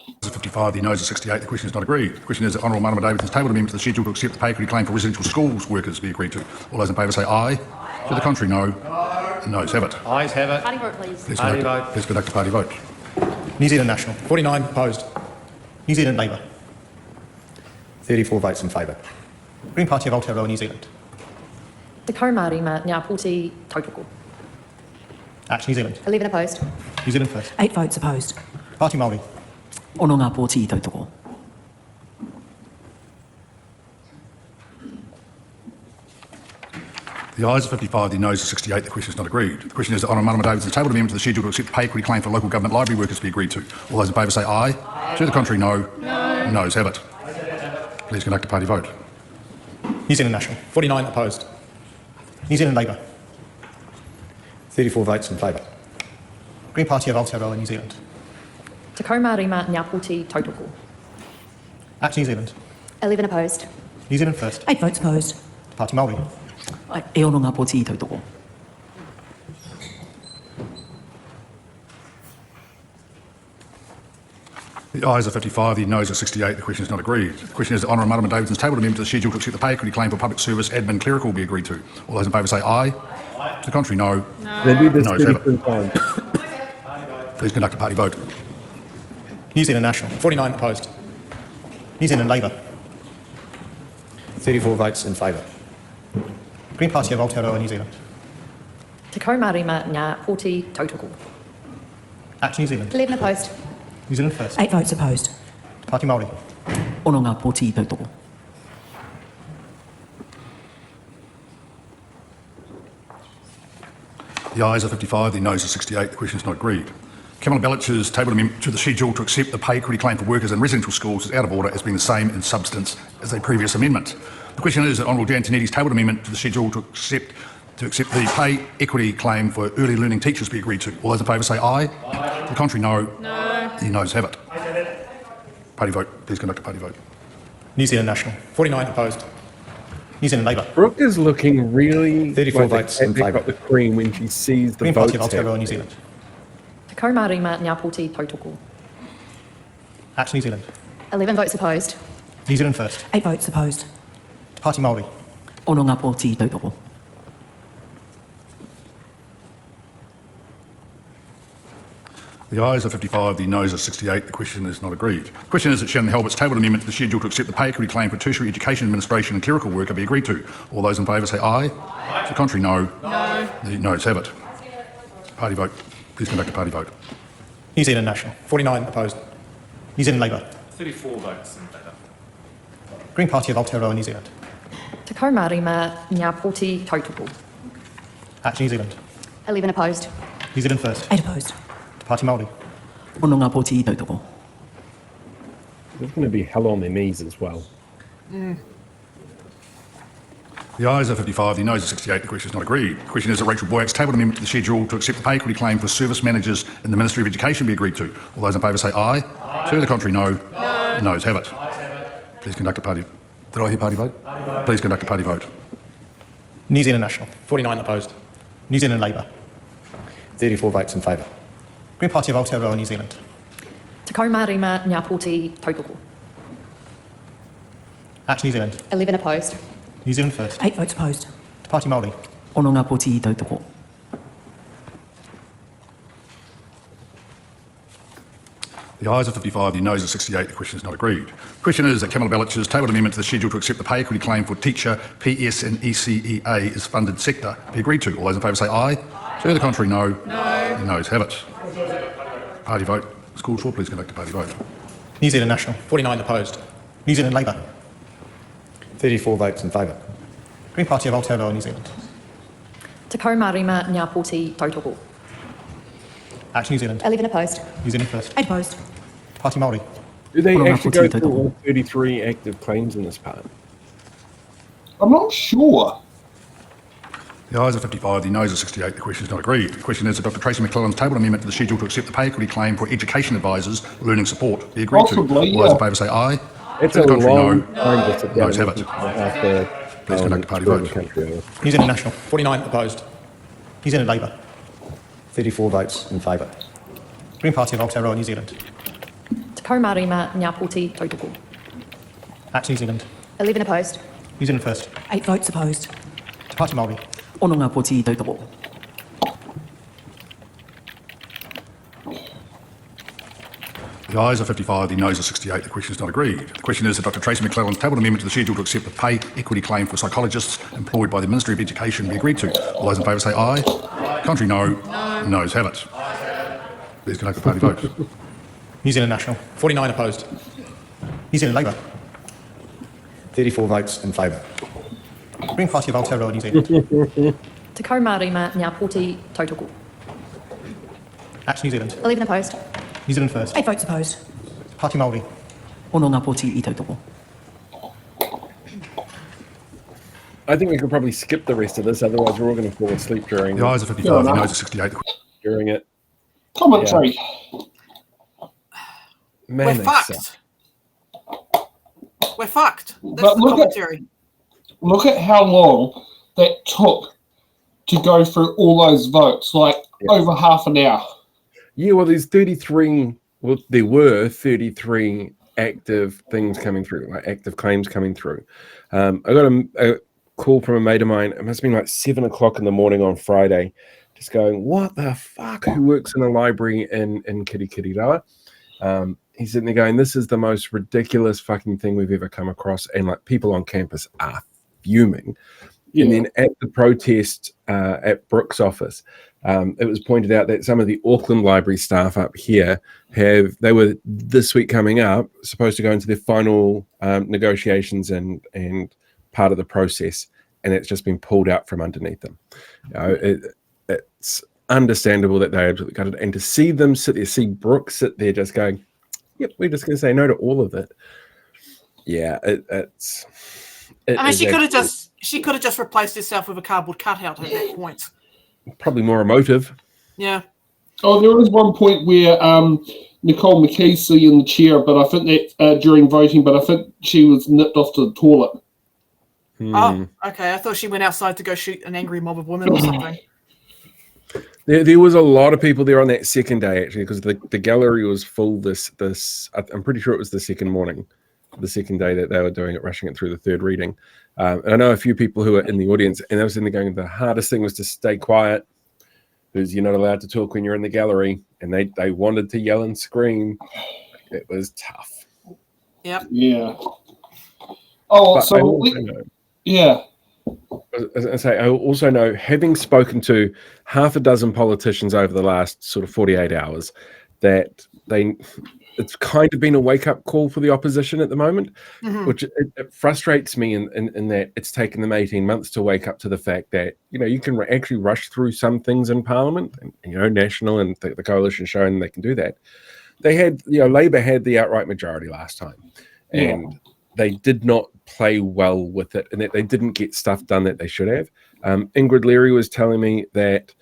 55, the noes are 68. The question is not agreed. The question is that Honourable Marama Davidson's tabled amendment to the schedule to accept the pay equity claim for residential schools workers be agreed to. All those in favour say aye. To the contrary, no. The noes have it. Ayes have it. Party vote, please. Please conduct a party vote. New Zealand National, 49 opposed. New Zealand Labour, 34 votes in favour. Green Party of Aotearoa New Zealand, Te kaumārima ngā poti tautoko. Action New Zealand, 11 opposed. New Zealand First, 8 votes opposed. Party Māori, Ono ngā pōti tautoko. The ayes are 55, the noes are 68. The question is not agreed. The question is that Honourable Marama Davidson's tabled amendment to the schedule to accept the pay equity claim for local government library workers be agreed to. All those in favour say aye. To the contrary, no. The noes have it. Please conduct a party vote. New Zealand National, 49 opposed. New Zealand Labour, 34 votes in favour. Green Party of Aotearoa New Zealand, Te kaumārima ngā poti tautoko. Action New Zealand, 11 opposed. New Zealand First, 8 votes opposed. Party Māori, E ono ngā pōti tautoko. The ayes are 55, the noes are 68. The question is not agreed. The question is that Honourable Marama Davidson's tabled amendment to the schedule to accept the pay equity claim for public service admin clerical be agreed to. All those in favour say aye. To the contrary, no. They do this Noes have it. 33 times. Please conduct a party vote. New Zealand National, 49 opposed. New Zealand Labour, 34 votes in favour. Green Party of Aotearoa New Zealand, Te kaumārima ngā poti tautoko. Action New Zealand, 11 opposed. New Zealand First, 8 votes opposed. Party Māori, Ono ngā pōti tautoko. The ayes are 55, the noes are 68. The question is not agreed. Kamala Bellich's tabled amendment to the schedule to accept the pay equity claim for workers in residential schools is out of order as being the same in substance as a previous amendment. The question is that Honourable Jan Tinetti's tabled amendment to the schedule to accept the pay equity claim for early learning teachers be agreed to. All those in favour say aye. To the contrary, no. The noes have it. Party vote. Please conduct a party vote. New Zealand National, 49 opposed. New Zealand Labour, Brooke is looking really 34 like votes the in cat favour. got the cream when she sees the Green Party of votes Aotearoa happening. New Zealand, Te kaumārima ngā poti tautoko. Action New Zealand, 11 votes opposed. New Zealand First, 8 votes opposed. Party Māori, Ono ngā pōti tautoko. The ayes are 55, the noes are 68. The question is not agreed. The question is that Shannon Halbert's tabled amendment to the schedule to accept the pay equity claim for tertiary education administration and clerical worker be agreed to. All those in favour say aye. To the contrary, no. The noes have it. Party vote. Please conduct a party vote. New Zealand National, 49 opposed. New Zealand Labour, 34 votes in favour. Green Party of Aotearoa New Zealand, Te kaumārima ngā poti tautoko. Action New Zealand, 11 opposed. New Zealand First, 8 opposed. Party Māori, Ono ngā pōti tautoko. There's going to be hell on their knees as well. The ayes are 55, the noes are 68. The question is not agreed. The question is that Rachel Boyack's tabled amendment to the schedule to accept the pay equity claim for service managers in the Ministry of Education be agreed to. All those in favour say aye. To the contrary, no. The noes have it. Please conduct a party. Did I hear party vote? Please conduct a party vote. New Zealand National, 49 opposed. New Zealand Labour, 34 votes in favour. Green Party of Aotearoa New Zealand, Te kaumārima ngā poti tautoko. Action New Zealand, 11 opposed. New Zealand First, 8 votes opposed. Party Māori, Ono ngā pōti tautoko. The ayes are 55, the noes are 68. The question is not agreed. The question is that Kamala Bellich's tabled amendment to the schedule to accept the pay equity claim for teacher, PS and ECEA as funded sector be agreed to. All those in favour say aye. To the contrary, no. The noes have it. Party vote. School for, please conduct a party vote. New Zealand National, 49 opposed. New Zealand Labour, 34 votes in favour. Green Party of Aotearoa New Zealand, Te kaumārima ngā poti tautoko. Action New Zealand, 11 opposed. New Zealand First, 8 opposed. Party Māori, Do they Ono ngā actually pōti go through tautoko. all 33 active claims in this part? I'm not sure. The ayes are 55, the noes are 68. The question is not agreed. The question is that Dr Tracy McClellan's tabled amendment to the schedule to accept the pay equity claim for education advisors learning support be agreed Possibly, to. All those in yeah. favour say aye. It's To a the contrary, long no. time to sit down Noes have it. after Please conduct a party screwing vote. the country over. New Zealand National, 49 opposed. New Zealand Labour, 34 votes in favour. Green Party of Aotearoa New Zealand, Te Te kaumārima Ngā Pōti tautoko. That's New Zealand. 11 opposed. New Zealand first. 8 votes opposed. Te Pāti Māori. Ono ngā pōti tautoko. The ayes are 55, the noes are 68. The question is not agreed. The question is that Dr Tracy McClelland's tabled amendment to the schedule to accept the pay equity claim for psychologists employed by the Ministry of Education be agreed to. All those in favour say aye. Contrary, no. Noes have it. Please conduct the party vote. New Zealand National. 49 opposed. New Zealand Labour. 34 votes in favour. Green Party of Aotearoa, New Zealand. Te kaumārima Ngā Pōti tautoko. That's New Zealand. 11 opposed. New Zealand first. 8 votes opposed. Te Pāti Māori. Ono ngā pōti I tautoko. I think we could probably skip the rest of this, otherwise we're all going to fall asleep during The ayes are 55, the noes are 68. during it. Commentary. Man, We're they fucked. suck. We're fucked. That's But the look at- commentary. Look at how long that took to go through all those votes, like over half an hour. Yeah, well, there's 33. Well, there were 33 active things coming through, like active claims coming through. I got a call from a mate of mine. It must have been like 7 o'clock in the morning on Friday, just going, "What the fuck? Who works in a library in Kirikiriroa?" He's sitting there going, "This is the most ridiculous fucking thing we've ever come across," and like people on campus are fuming. Yeah. And then at the protest at Brooke's office, it was pointed out that some of the Auckland Library staff up here they were this week coming up supposed to go into their final negotiations and part of the process, and it's just been pulled out from underneath them. You know, it's understandable that they absolutely got it, and to see them sit there, see Brooke sit there just going, "Yep, we're just going to say no to all of it." Yeah, it's. I mean, she could have just replaced herself with a cardboard cutout at that point. Probably more emotive. Yeah. Oh, there was one point where Nicole McKee's in the chair, but I think that during voting, but I think she was nipped off to the toilet. Oh, okay. I thought she went outside to go shoot an angry mob of women or something. There was a lot of people there on that second day, actually, because the gallery was full. I'm pretty sure it was the second morning, the second day that they were doing it, rushing it through the third reading. And I know a few people who were in the audience, and they was in there going, the hardest thing was to stay quiet, because you're not allowed to talk when you're in the gallery, and they wanted to yell and scream. It was tough. Yep. Yeah. Oh, But I so also know, yeah. as I say, I also know, having spoken to half a dozen politicians over the last sort of 48 hours, that it's kind of been a wake-up call for the opposition at the moment, which it frustrates me in that it's taken them 18 months to wake up to the fact that, you know, you can actually rush through some things in Parliament, and you know, National and the coalition showing they can do that. They had, you know, Labour had the outright majority last time, and they did not play well with it, and that they didn't get stuff done that they should have. Ingrid Leary was telling me that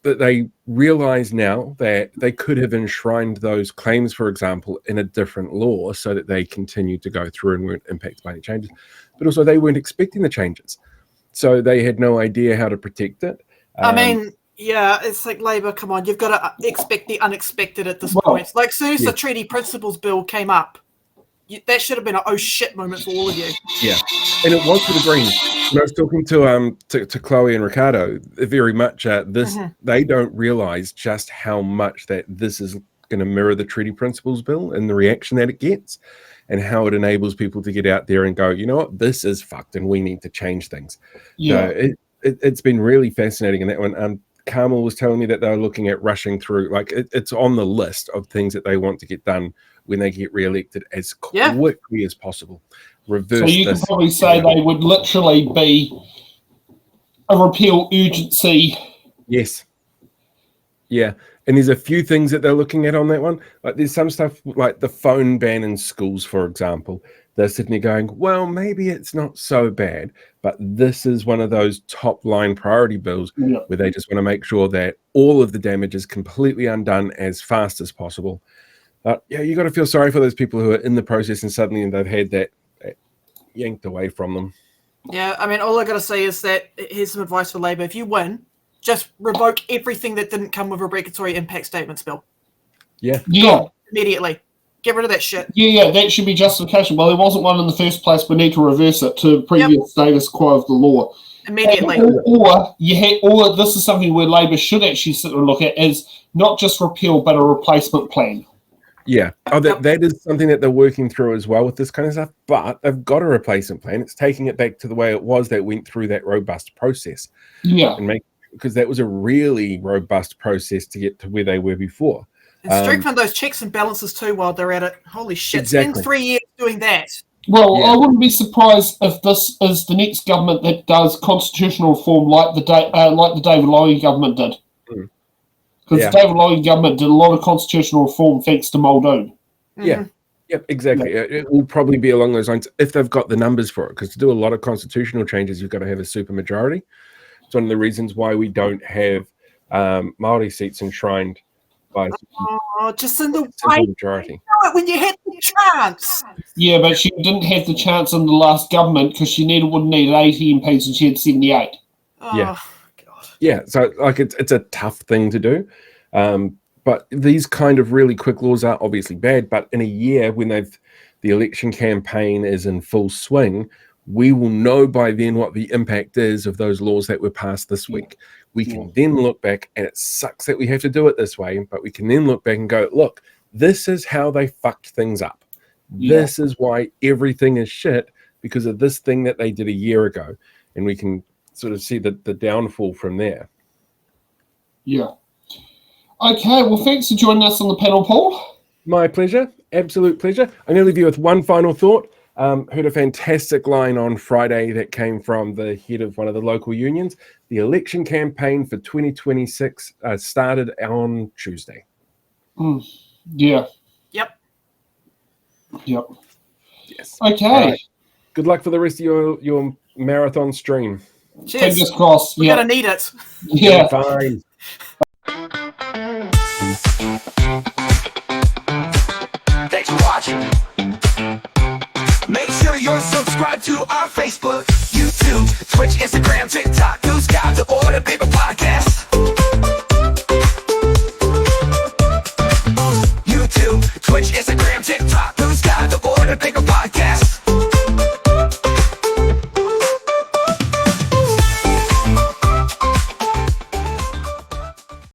that they realise now that they could have enshrined those claims, for example, in a different law so that they continued to go through and weren't impacted by any changes. But also they weren't expecting the changes. So they had no idea how to protect it. I mean, yeah, it's like Labour, come on, you've got to expect the unexpected at this point. Like, as soon as the Treaty Principles Bill came up, that should have been an oh shit moment for all of you. Yeah, and it was for the Greens. When I was talking to Chloe and Ricardo, very much they don't realise just how much that this is going to mirror the Treaty Principles Bill and the reaction that it gets, and how it enables people to get out there and go, you know what, this is fucked, and we need to change things. Yeah, So it's been really fascinating in that one. Carmel was telling me that they were looking at rushing through, like it's on the list of things that they want to get done when they get re-elected as quickly as possible. Reverse so you this. could probably say they would literally be a repeal urgency. Yes. Yeah. And there's a few things that they're looking at on that one. Like there's some stuff like the phone ban in schools, for example. They're sitting there going, well, maybe it's not so bad, but this is one of those top line priority bills where they just want to make sure that all of the damage is completely undone as fast as possible. Yeah, you got to feel sorry for those people who are in the process and suddenly they've had that yanked away from them. Yeah, I mean, all I got to say is that here's some advice for Labour. If you win, just revoke everything that didn't come with a regulatory impact statements bill. Yeah. Yeah. Immediately. Get rid of that shit. Yeah, that should be justification. Well, there wasn't one in the first place. We need to reverse it to previous status quo of the law. Immediately. Or this is something where Labor should actually sit and look at is not just repeal, but a replacement plan. Yeah. Oh, that is something that they're working through as well with this kind of stuff. But they've got a replacement plan. It's taking it back to the way it was that went through that robust process. Yeah. And because that was a really robust process to get to where they were before. And strengthen those checks and balances too while they're at it. Holy shit. Exactly. Spend 3 years doing that. Well, I wouldn't be surprised if this is the next government that does constitutional reform like the David Lowy government did. Because the David Lowy government did a lot of constitutional reform thanks to Muldoon. Yeah. Yep, exactly. It will probably be along those lines if they've got the numbers for it. Because to do a lot of constitutional changes, you've got to have a supermajority. It's one of the reasons why we don't have Māori seats enshrined by just in the right majority. when you had the chance. Yeah, but she didn't have the chance in the last government because she would need 80 MPs and she had 78. Yeah. Yeah, so like it's a tough thing to do. But these kind of really quick laws are obviously bad. But in a year when the election campaign is in full swing, we will know by then what the impact is of those laws that were passed this week. We can then look back, and it sucks that we have to do it this way, but we can then look back and go, look, this is how they fucked things up. This is why everything is shit because of this thing that they did a year ago. And we can sort of see the downfall from there. Yeah. Okay, well, thanks for joining us on the panel, Paul. My pleasure. Absolute pleasure. I'm going to leave you with one final thought. Heard a fantastic line on Friday that came from the head of one of the local unions. The election campaign for 2026 started on Tuesday. Yeah. Yep. Yes. Okay. Right. Good luck for the rest of your marathon stream. Cheers. Fingers crossed. We're going to need it. Yeah. Fine. Thanks for watching. Make sure you're subscribed to our Facebook, YouTube, Twitch, Instagram, TikTok.